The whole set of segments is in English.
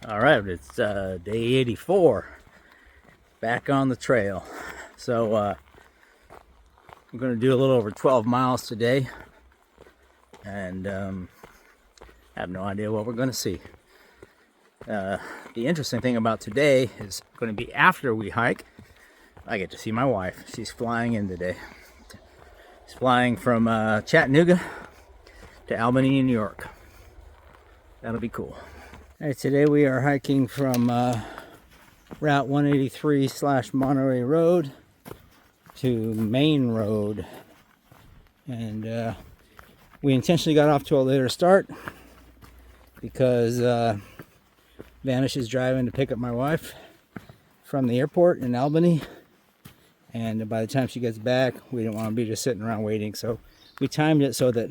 All right, it's day 84, back on the trail. So I'm going to do a little over 12 miles today, and have no idea what we're going to see. The interesting thing about today is going to be after we hike. I get to see my wife. She's flying in today. She's flying from Chattanooga to Albany, New York. That'll be cool. All right, today we are hiking from Route 183/Monterey Road to Main Road, and we intentionally got off to a later start because Vanish is driving to pick up my wife from the airport in Albany, and by the time she gets back, we don't want to be just sitting around waiting, so we timed it so that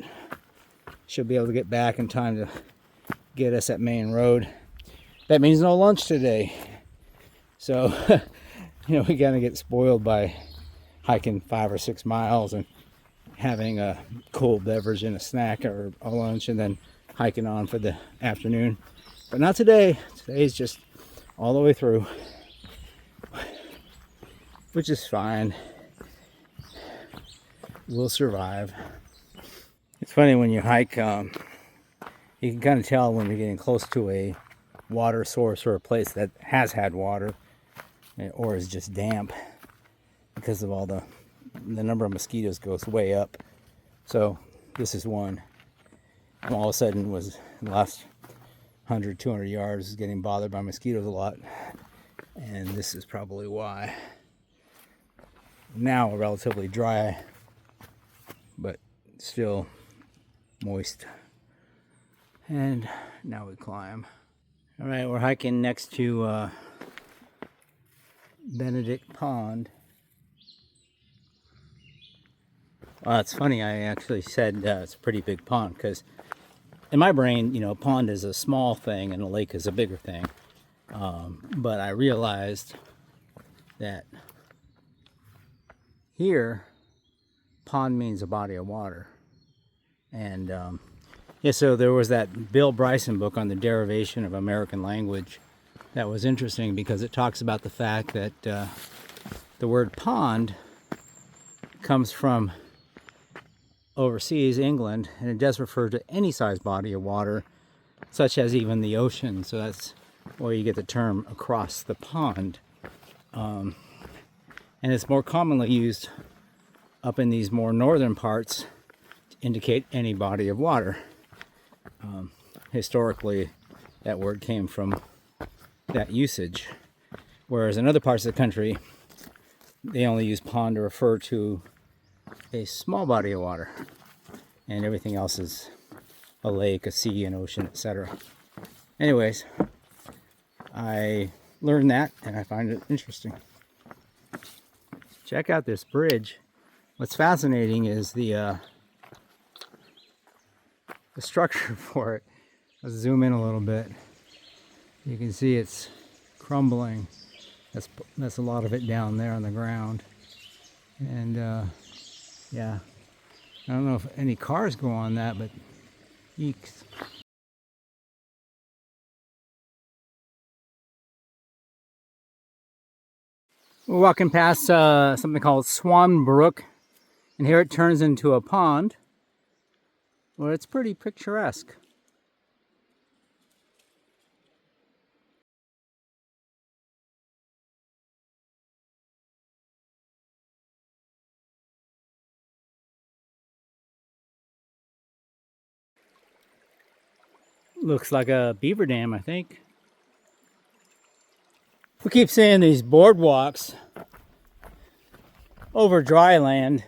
she'll be able to get back in time to get us at Main Road. That means no lunch today, so we gotta get spoiled by hiking 5 or 6 miles and having a cold beverage and a snack or a lunch and then hiking on for the afternoon. But not today. Today's just all the way through, which is fine. We'll survive. It's funny when you hike, you can kind of tell when you're getting close to a water source or a place that has had water or is just damp, because of all the number of mosquitoes goes way up. So this is one. And all of a sudden was the last 100, 200 yards getting bothered by mosquitoes a lot. And this is probably why. Now relatively dry, but still moist. And now we climb. All right, we're hiking next to Benedict Pond. Well, it's funny, I actually said it's a pretty big pond, because in my brain, a pond is a small thing and a lake is a bigger thing. But I realized that here, pond means a body of water. And so there was that Bill Bryson book on the derivation of American language that was interesting, because it talks about the fact that the word pond comes from overseas, England, and it does refer to any size body of water, such as even the ocean. So that's where you get the term across the pond. And it's more commonly used up in these more northern parts to indicate any body of water. Historically, that word came from that usage, whereas in other parts of the country, they only use pond to refer to a small body of water, and everything else is a lake, a sea, an ocean, etc. Anyways, I learned that, and I find it interesting. Check out this bridge. What's fascinating is the structure for it. Let's zoom in a little bit. You can see it's crumbling. That's a lot of it down there on the ground. And yeah, I don't know if any cars go on that, but eeks. We're walking past something called Swan Brook, and here it turns into a pond where it's pretty picturesque. Looks like a beaver dam, I think. We keep seeing these boardwalks over dry land.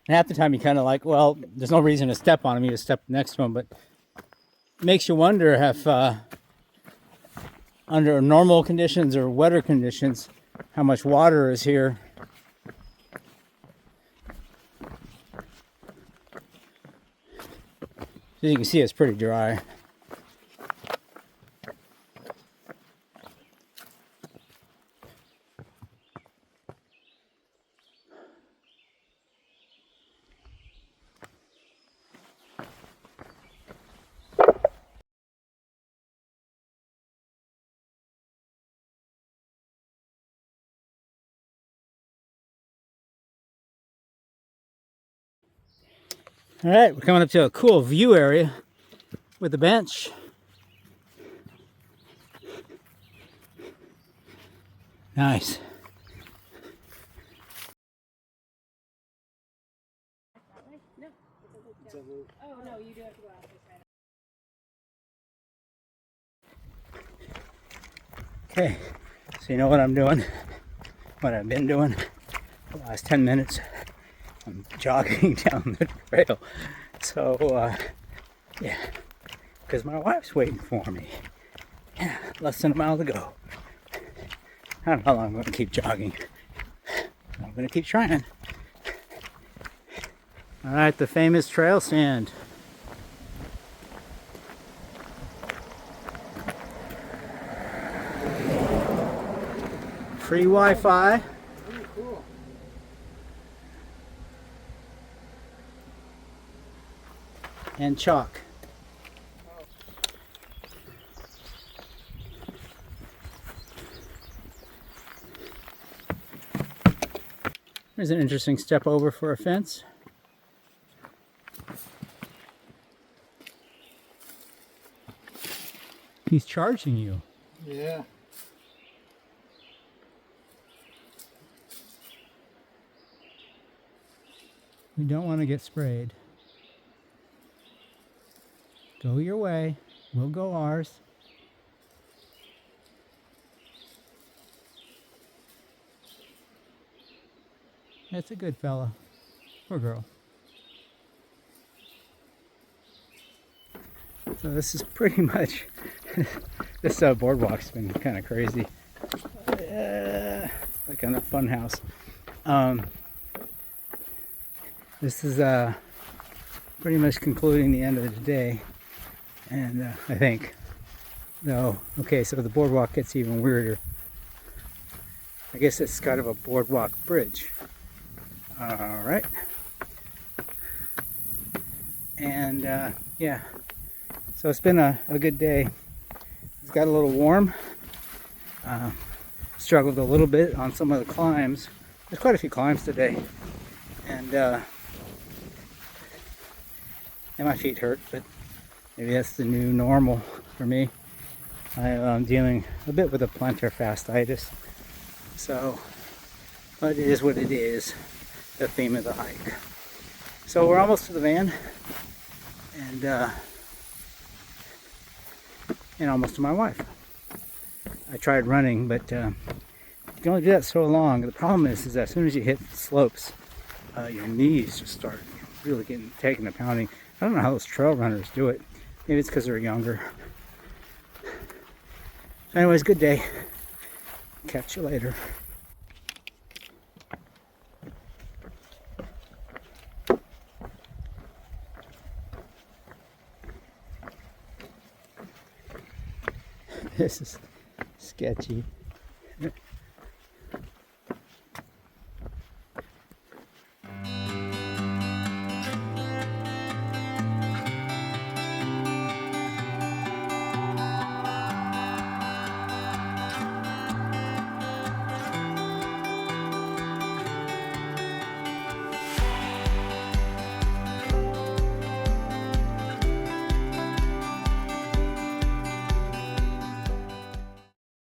And half the time you kind of like, well, there's no reason to step on them. You just step next to them. But it makes you wonder if under normal conditions or wetter conditions, how much water is here. So you can see it's pretty dry. All right, we're coming up to a cool view area with a bench. Nice. Oh, no, you do have to go out this way. Okay, so you know what I'm doing, what I've been doing for the last 10 minutes. I'm jogging down the trail. So, yeah, because my wife's waiting for me. Yeah, less than a mile to go. I don't know how long I'm going to keep jogging. I'm going to keep trying. All right, the famous trail stand. Free Wi-Fi. Cool. And chalk. There's an interesting step over for a fence. He's charging you. Yeah. We don't want to get sprayed. Go your way. We'll go ours. That's a good fella. Or girl. So this is pretty much, this boardwalk's been kind of crazy. Like on a fun house. This is pretty much concluding the end of the day. And I think, no, okay, so the boardwalk gets even weirder. I guess it's kind of a boardwalk bridge. All right. And yeah, so it's been a good day. It's got a little warm. Struggled a little bit on some of the climbs. There's quite a few climbs today. And my feet hurt, but maybe that's the new normal for me. I'm dealing a bit with a plantar fasciitis. So, but it is what it is, the theme of the hike. So we're almost to the van, and almost to my wife. I tried running, but you can only do that so long. The problem is that as soon as you hit the slopes, your knees just start really taking a pounding. I don't know how those trail runners do it. Maybe it's because they're younger. Anyways, good day. Catch you later. This is sketchy.